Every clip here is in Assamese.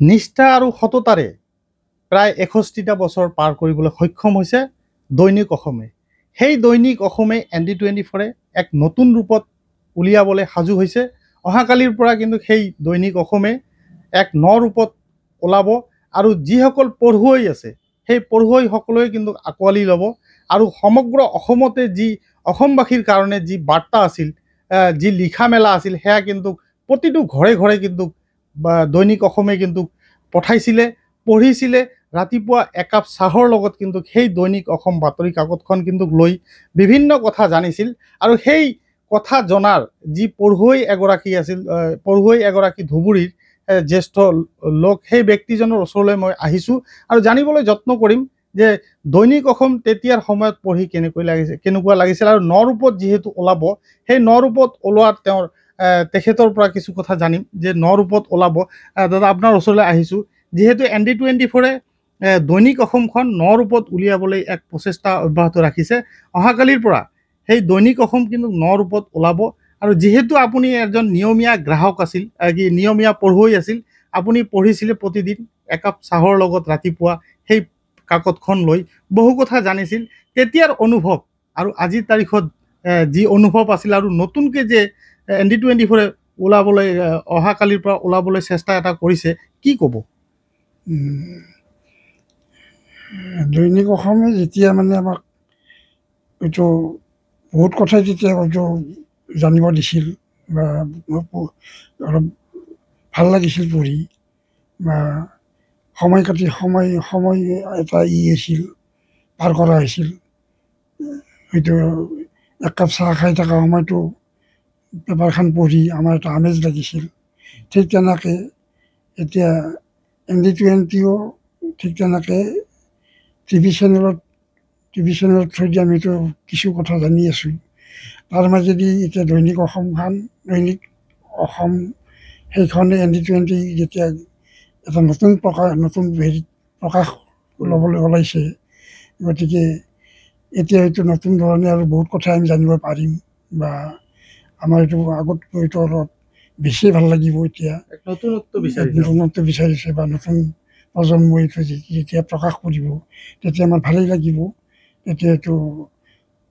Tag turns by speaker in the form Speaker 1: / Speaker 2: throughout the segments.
Speaker 1: নিষ্ঠা আৰু সততাৰে প্ৰায় ৬১টা বছৰ পাৰ কৰিবলৈ সক্ষম হৈছে দৈনিক অসমে। সেই দৈনিক অসমে ND24 এক নতুন ৰূপত উলিয়াবলৈ সাজু হৈছে। অহাকালিৰ পৰা কিন্তু সেই দৈনিক অসমে এক ন ৰূপত ওলাব আৰু যিসকল পঢ়ুৱৈ আছে সেই পঢ়ুৱৈসকলে কিন্তু আঁকোৱালি ল'ব আৰু সমগ্ৰ অসমতে যি অসমবাসীৰ কাৰণে যি বাৰ্তা আছিল, যি লিখা মেলা আছিল, সেয়া কিন্তু প্ৰতিটো ঘৰে ঘৰে কিন্তু দৈনিক অসমে কিন্তু পঠাইছিলে, পঢ়িছিলে। ৰাতিপুৱা একাপ চাহৰ লগত কিন্তু সেই দৈনিক অসম বাতৰি কাকতখন কিন্তু লৈ বিভিন্ন কথা জানিছিল আৰু সেই কথা জনাৰ যি পঢ়ুৱৈ এগৰাকী আছিল, পঢ়ুৱৈ এগৰাকী ধুবুৰীৰ জ্যেষ্ঠ লোক, সেই ব্যক্তিজনৰ ওচৰলৈ মই আহিছোঁ আৰু জানিবলৈ যত্ন কৰিম যে দৈনিক অসম তেতিয়াৰ সময়ত পঢ়ি কেনেকুৱা লাগিছিল আৰু ন ৰূপত যিহেতু ওলাব, সেই ন ৰূপত ওলোৱাত তেওঁৰ তেখেতৰ পৰা কিছু কথা জানিম যে ন ৰূপত ওলাব। দাদা, আপোনাৰ ওচৰলৈ আহিছোঁ। যিহেতু ND24 দৈনিক অসমখন ন ৰূপত উলিয়াবলৈ এক প্ৰচেষ্টা অব্যাহত ৰাখিছে, অহাকালিৰ পৰা সেই দৈনিক অসম কিন্তু ন ৰূপত ওলাব আৰু যিহেতু আপুনি এজন নিয়মীয়া গ্ৰাহক আছিল, নিয়মীয়া পঢ়ুৱৈ আছিল, আপুনি পঢ়িছিলে প্ৰতিদিন একাপ চাহৰ লগত ৰাতিপুৱা সেই কাকতখন লৈ বহু কথা জানিছিল। তেতিয়াৰ অনুভৱ আৰু আজিৰ তাৰিখত যি অনুভৱ আছিল আৰু নতুনকৈ যে ND24 ওলাবলৈ অহাকালিৰ পৰা ওলাবলৈ চেষ্টা এটা কৰিছে, কি ক'ব?
Speaker 2: দৈনিক অসমে যেতিয়া মানে আমাক এইটো বহুত কথাই তেতিয়া হয়তো জানিব দিছিল বা অলপ ভাল লাগিছিল পঢ়ি, বা সময় এটা আছিল, পাৰ কৰা হৈছিল। হয়তো একাপ চাহ খাই থকা সময়তো পেপাৰখন পঢ়ি আমাৰ এটা আমেজ লাগিছিল। ঠিক তেনেকৈ এতিয়া ND20ও ঠিক তেনেকৈ টিভি চেনেলত থৈ দি আমিতো কিছু কথা জানি আছোঁ। তাৰ মাজেদি এতিয়া দৈনিক অসম সেইখনে ND20 যেতিয়া এটা নতুন প্ৰকাশ ল'বলৈ ওলাইছে, গতিকে এতিয়া হয়তো নতুন ধৰণে আৰু বহুত কথা আমি জানিব পাৰিম বা আমাৰ এইটো আগতকৈ এইটো অলপ বেছিয়ে ভাল লাগিব। এতিয়া নতুনত্ব বিচাৰিছে বা নতুন প্ৰজন্মই যেতিয়া প্ৰকাশ কৰিব তেতিয়া আমাৰ ভালেই লাগিব। তেতিয়া এইটো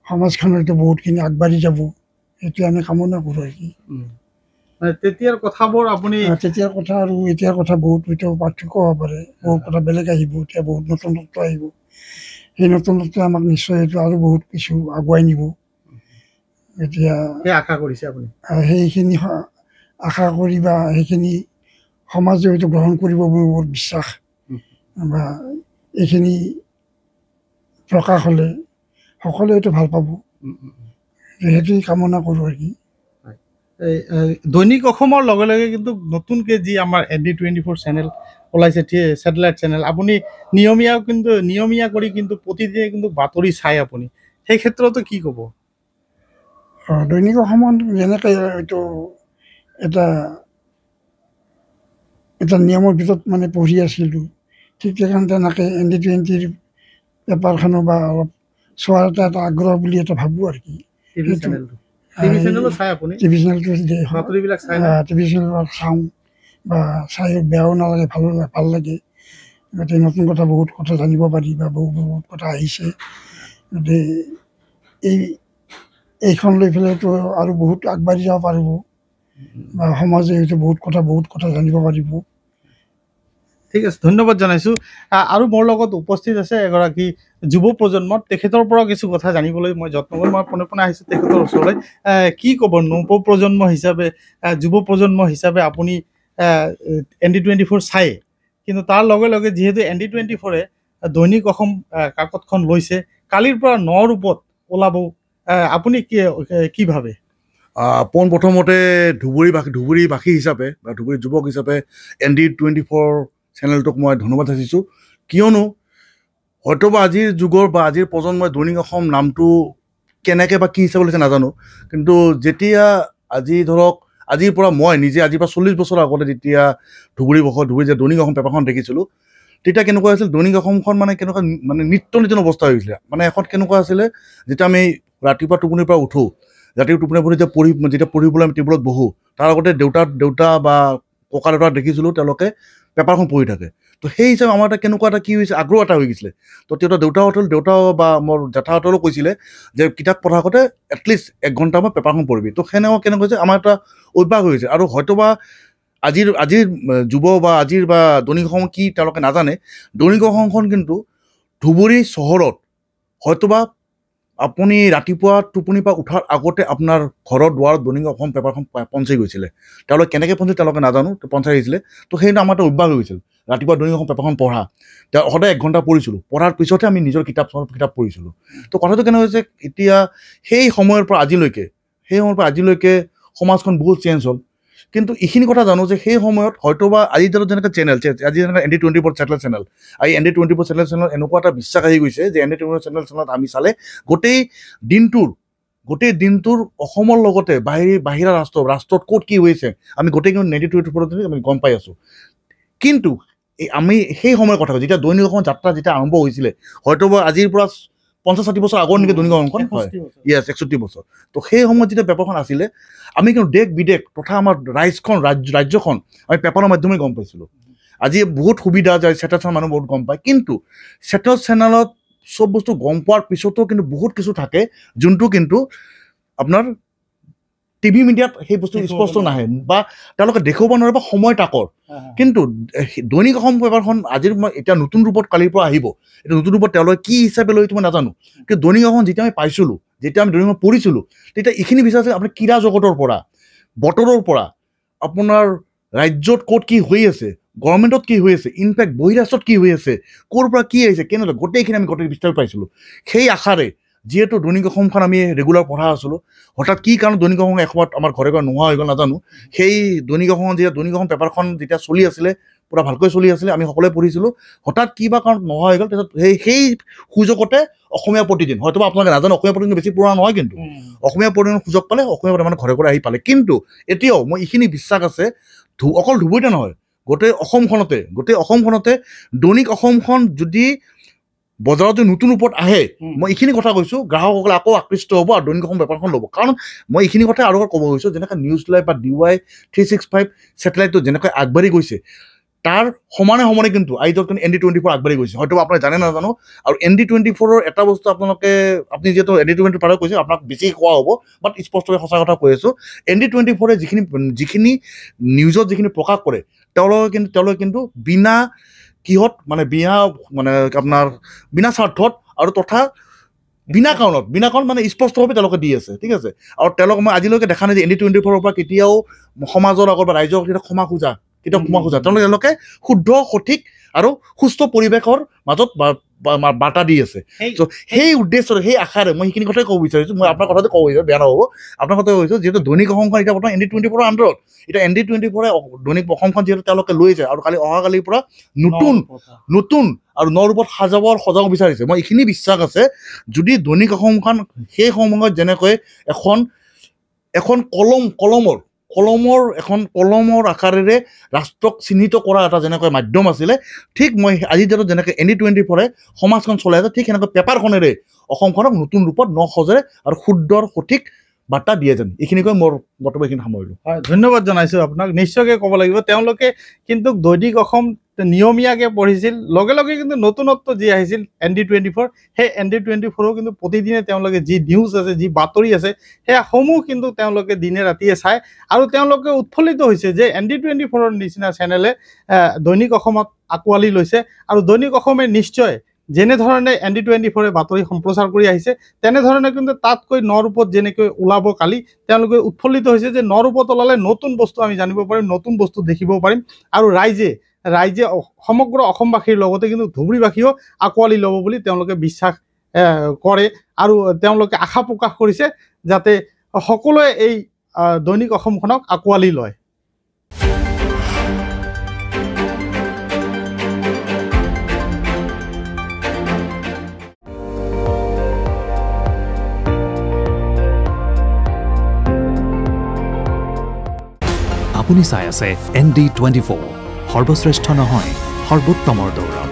Speaker 2: সমাজখনৰ এইটো বহুতখিনি আগবাঢ়ি যাব, সেইটো আমি কামনা কৰোঁ আৰু কি।
Speaker 1: তেতিয়াৰ কথাবোৰ আপুনি
Speaker 2: তেতিয়াৰ কথা আৰু এতিয়াৰ কথা বহুত হয়তো পাৰ্থক্য হ'ব পাৰে, বহুত কথা বেলেগ আহিব, এতিয়া বহুত নতুনত্ব আহিব। সেই নতুনত্বই আমাক নিশ্চয় এইটো আৰু বহুত কিছু আগুৱাই নিব। এতিয়া
Speaker 1: আশা কৰিছে আপুনি?
Speaker 2: সেইখিনি আশা কৰি বা সেইখিনি সমাজে হয়তো গ্ৰহণ কৰিব মোৰ বহুত বিশ্বাস, বা এইখিনি প্ৰকাশ হ'লে সকলোৱে হয়তো ভাল পাব, সেইটোৱে কামনা কৰোঁ আৰু কি।
Speaker 1: দৈনিক অসমৰ লগে লগে কিন্তু নতুনকৈ যি আমাৰ ND24 চেনেল ওলাইছে, ছেটেলাইট চেনেল, আপুনি নিয়মীয়া কৰি কিন্তু প্ৰতিদিনে কিন্তু বাতৰি চাই আপুনি, সেই ক্ষেত্ৰতো কি ক'ব?
Speaker 2: দৈনিক অসমত যেনেকৈ এইটো এটা নিয়মৰ ভিতৰত মানে পঢ়ি আছিলোঁ, ঠিক তেনেকৈ ND20 পেপাৰখনো বা অলপ চোৱাৰ এটা আগ্ৰহ বুলি এটা ভাবোঁ আৰু কি।
Speaker 1: টিভি চেনেলটো
Speaker 2: চাওঁ বা চাই বেয়াও নালাগে, ভাল লাগে। গতিকে নতুন কথা বহুত কথা জানিব পাৰি বা বহুত কথা আহিছে। গতিকে এইখন লৈ পেলাইতো আৰু বহুত আগবাঢ়ি যাব পাৰিব বা সমাজে হয়তো বহুত কথা জানিব পাৰিব।
Speaker 1: ঠিক আছে, ধন্যবাদ জনাইছোঁ। আৰু মোৰ লগত উপস্থিত আছে এগৰাকী যুৱ প্ৰজন্মৰ, তেখেতৰ পৰাও কিছু কথা জানিবলৈ মই যত্ন কৰিম। মই পোনে আহিছোঁ তেখেতৰ ওচৰলৈ। কি ক'ব নৱ প্ৰজন্ম হিচাপে, যুৱ প্ৰজন্ম হিচাপে আপুনি ND24 চায়, কিন্তু তাৰ লগে লগে যিহেতু ND24 দৈনিক অসম কাকতখন লৈছে, কালিৰ পৰা ন ৰূপত ওলাব, আপুনি কি ভাবে?
Speaker 3: পোনপ্ৰথমতে ধুবুৰীবাসী হিচাপে বা ধুবুৰী যুৱক হিচাপে ND24 চেনেলটোক মই ধন্যবাদ যাচিছোঁ, কিয়নো হয়তোবা আজিৰ যুগৰ বা আজিৰ প্ৰজন্মই দৈনিক অসম নামটো কেনেকৈ বা কি হিচাপে লৈছে নাজানো, কিন্তু যেতিয়া আজিৰ পৰা মই নিজে আজিৰ পৰা 40 বছৰ আগতে যেতিয়া ধুবুৰী যে দৈনিক অসম পেপাৰখন দেখিছিলোঁ, তেতিয়া কেনেকুৱা আছিল, দৈনিক অসমখন মানে কেনেকুৱা মানে নিত্য অৱস্থা হৈছিলে। মানে এখন কেনেকুৱা আছিলে, যেতিয়া আমি ৰাতিপুৱা টোপনিৰ পৰা উঠোঁ, টোপনি যেতিয়া পঢ়িবলৈ আমি টেবুলত বহোঁ, তাৰ আগতে দেউতা বা ককা দেউতাক দেখিছিলোঁ তেওঁলোকে পেপাৰখন পঢ়ি থাকে। তো সেই হিচাপে আমাৰ এটা কেনেকুৱা এটা কি হৈছে আগ্ৰহ এটা হৈ গৈছিলে। তো দেউতা বা মোৰ জেঠাহঁতৰো কৈছিলে যে কিতাপ পঢ়াৰ আগতে এটলিষ্ট 1 ঘণ্টা মই পেপাৰখন পঢ়িবি। তো কেনেকুৱা হৈছে আমাৰ এটা অভ্যাস হৈ গৈছে। আৰু হয়তোবা আজিৰ যুৱ বা আজিৰ বা দৈনিক অসম কি তেওঁলোকে নাজানে, দৈনিক অসমখন কিন্তু ধুবুৰী চহৰত হয়তোবা আপুনি ৰাতিপুৱা টোপনিৰ পৰা উঠাৰ আগতে আপোনাৰ ঘৰৰ দুৱাৰত দৈনিক অসম পেপাৰখন পঞ্চাই গৈছিলে। তেওঁলোকে কেনেকৈ পঞ্চাই তেওঁলোকে নাজানো, পঞ্চাই আহিছিলে। তো সেইটো আমাৰ এটা অভ্যাস হৈ গৈছিল ৰাতিপুৱা দৈনিক অসম পেপাৰখন পঢ়া। সদায় 1 ঘণ্টা পঢ়িছিলোঁ, পঢ়াৰ পিছতহে আমি নিজৰ কিতাপ পঢ়িছিলোঁ। তো কথাটো কেনে হৈছে এতিয়া সেই সময়ৰ পৰা আজিলৈকে সমাজখন বহুত চেঞ্জ হ'ল। কিন্তু এইখিনি কথা জানো যে সেই সময়ত হয়তোবা আজিৰ দিনত যেনেকৈ চেনেল আজি যেনেকৈ ND24 চেটেলাইট চেনেল, এই ND24 চেটেলাইট চেনেল এনেকুৱা এটা বিশ্বাস আহি গৈছে যে ND24 চেটেলাইট আমি চালে গোটেই দিনটোৰ অসমৰ লগতে বাহিৰা ৰাষ্ট্ৰত ক'ত কি হৈছে আমি গোটেইখিনি ND24 আমি গম পাই আছোঁ। কিন্তু আমি সেই সময়ৰ কথা যেতিয়া দৈনিক অসম যাত্ৰা যেতিয়া আৰম্ভ হৈছিলে, হয়তোবা আজিৰ পৰা 50-60 বছৰ আগৰ নেকি দৈনিক অসমখন, হয় 61 বছৰ। তো সেই সময়ত যেতিয়া পেপাৰখন আছিলে আমি কিন্তু দেশ বিদেশ তথা আমাৰ ৰাজ্যখন আমি পেপাৰৰ মাধ্যমে গম পাইছিলোঁ। আজি বহুত সুবিধা যায়, চেটেলাইট চেনেল মানুহ বহুত গম পায়। কিন্তু চেটেলাইট চেনেলত চব বস্তু গম পোৱাৰ পিছতো কিন্তু বহুত কিছু থাকে যোনটো কিন্তু আপোনাৰ টিভি মিডিয়াত সেই বস্তু স্পষ্ট নাহে বা তেওঁলোকে দেখুৱাব নোৱাৰে বা সময় তাকৰ। কিন্তু দৈনিক অসম পেপাৰখন আজিৰ এতিয়া নতুন ৰূপত কালিৰ পৰা আহিব, এতিয়া নতুন ৰূপত তেওঁলোকে কি হিচাপে লৈ মই নাজানো। কিন্তু দৈনিক অসম যেতিয়া আমি পাইছিলোঁ, যেতিয়া আমি দৈনিক অসম পঢ়িছিলোঁ, তেতিয়া এইখিনি বিচাৰিছে আপোনাৰ ক্ৰীড়া জগতৰ পৰা, বতৰৰ পৰা, আপোনাৰ ৰাজ্যত ক'ত কি হৈ আছে, গভৰ্ণমেণ্টত কি হৈ আছে, ইনফেক্ট বহিৰাষ্ট্ৰত কি হৈ আছে, ক'ৰ পৰা কি আহিছে, কেনেদৰে গোটেইখিনি আমি বিস্তাৰ পাইছিলোঁ। সেই আশাৰে যিহেতু দৈনিক অসমখন আমি ৰেগুলাৰ পঢ়া আছিলোঁ, হঠাৎ কি কাৰণ দৈনিক অসম এসময়ত আমাৰ ঘৰে নোহোৱা হৈ গ'ল নাজানো। সেই দৈনিক অসম পেপাৰখন যেতিয়া চলি আছিলে, পূৰা ভালকৈ চলি আছিলে, আমি সকলোৱে পঢ়িছিলোঁ। হঠাৎ কিবা কাৰণ নোহোৱা হৈ গ'ল। তাৰপিছত সেই সুযোগতে অসমীয়া প্ৰতিদিন, হয়তো আপোনালোকে নাজানো অসমীয়া প্ৰতিদিন বেছি পুৰণা নহয়, কিন্তু অসমীয়া প্ৰতিদিনৰ সুযোগ পালে অসমীয়া মানে ঘৰে আহি পালে। কিন্তু এতিয়াও মই এইখিনি বিশ্বাস আছে, অকল ধুবুৰীতে নহয়, গোটেই অসমখনতে দৈনিক অসমখন যদি বজাৰত যদি নতুন ৰূপত আহে, মই এইখিনি কথা কৈছোঁ, গ্ৰাহকসকলে আকৌ আকৃষ্ট হ'ব আৰু দৈনিক অসম পেপাৰখন ল'ব। কাৰণ মই এইখিনি কথা আৰু ক'ব গৈছোঁ, যেনেকৈ নিউজ লাইভ বা DY 365 চেটেলাইটটো যেনেকৈ আগবাঢ়ি গৈছে, তাৰ সমানে কিন্তু আইজত কিন্তু ND24 আগবাঢ়ি গৈছে। হয়তো আপোনালোকে জানে নাজানো। আৰু ND24 এটা বস্তু আপুনি যিহেতু ND24 পাৰে কৈছে, আপোনাক বেছি কোৱা হ'ব, বাট স্পষ্টকৈ সঁচা কথা কৈ আছোঁ। ND24 যিখিনি নিউজত যিখিনি প্ৰকাশ কৰে, তেওঁলোকে কিন্তু বিনা আপোনাৰ বিনা স্বাৰ্থত আৰু তথা বিনা কাৰণত মানে স্পষ্টভাৱে তেওঁলোকে দি আছে, ঠিক আছে। আৰু তেওঁলোকে মই আজিলৈকে দেখা নাই যে ND24 পৰা কেতিয়াও সমাজৰ আগত বা ৰাইজৰ কেতিয়াও ক্ষমা খোজা। তেওঁলোকে শুদ্ধ, সঠিক আৰু সুস্থ পৰিৱেশৰ মাজত বাৰ্তা দি আছে। সেই উদ্দেশ্যৰে, সেই আশাৰে মই সেইখিনি কথাই ক'ব বিচাৰিছোঁ। মই আপোনাৰ কথাটো ক'ব বিচাৰিছোঁ, বেয়া নহ'ব। আপোনাৰ কথা কৈছোঁ, যিহেতু দৈনিক অসমখন এতিয়া বৰ্তমান ND24 আণ্ডাৰত, এতিয়া ND24 দৈনিক অসমখন যিহেতু তেওঁলোকে লৈছে আৰু অহাকালিৰ পৰা নতুন আৰু নৰূপত সজাব বিচাৰিছে। মই এইখিনি বিশ্বাস আছে, যদি দৈনিক অসমখন সেই সময়ত যেনেকৈ এখন কলমৰ আকাৰেৰে ৰাষ্ট্ৰক চিহ্নিত কৰা এটা যেনেকৈ মাধ্যম আছিলে, ঠিক মই আজিৰ দিনত যেনেকৈ ND24 সমাজখন চলাই আছে, ঠিক সেনেকৈ পেপাৰখনেৰে অসমখনক নতুন ৰূপত সজেৰে আৰু শুদ্ধ সঠিক বাৰ্তা দিয়ে যেন। এইখিনিকৈ মোৰ বৰ্তমান এইখিনি সামৰিলোঁ।
Speaker 1: হয়, ধন্যবাদ জনাইছোঁ আপোনাক। নিশ্চয়কৈ ক'ব লাগিব, তেওঁলোকে কিন্তু দৈনিক অসম নিয়মীয়াকৈ পঢ়িছিল, লগে কিন্তু নতুনত্ব যি আহিছিল ND24, সেই ND24 কিন্তু প্ৰতিদিনে তেওঁলোকে যি নিউজ আছে, যি বাতৰি আছে, সেয়াসমূহ কিন্তু তেওঁলোকে দিনে ৰাতিয়ে চায়। আৰু তেওঁলোকে উৎফুল্লিত হৈছে যে ND24 নিচিনা চেনেলে দৈনিক অসমত আঁকোৱালি লৈছে। আৰু দৈনিক অসমে নিশ্চয় যেনেধৰণে ND24 বাতৰি সম্প্ৰচাৰ কৰি আহিছে, তেনেধৰণে কিন্তু তাতকৈ নৰূপত যেনেকৈ ওলাব কালি, তেওঁলোকে উৎফুল্লিত হৈছে যে নৰূপত ওলালে নতুন বস্তু আমি জানিব পাৰিম, নতুন বস্তু দেখিব পাৰিম। আৰু ৰাইজে সমগ্ৰ অসমবাসীৰ লগতে কিন্তু ধুবুৰীবাসীও আঁকোৱালি ল'ব বুলি তেওঁলোকে বিশ্বাস কৰে। আৰু তেওঁলোকে আশা প্ৰকাশ কৰিছে যাতে সকলোৱে এই দৈনিক অসমখনক আঁকোৱালি লয়।
Speaker 4: আপুনি চাই আছে ND24, সৰ্বশ্ৰেষ্ঠ নহয়, সৰ্বোত্তমৰ দৌৰ।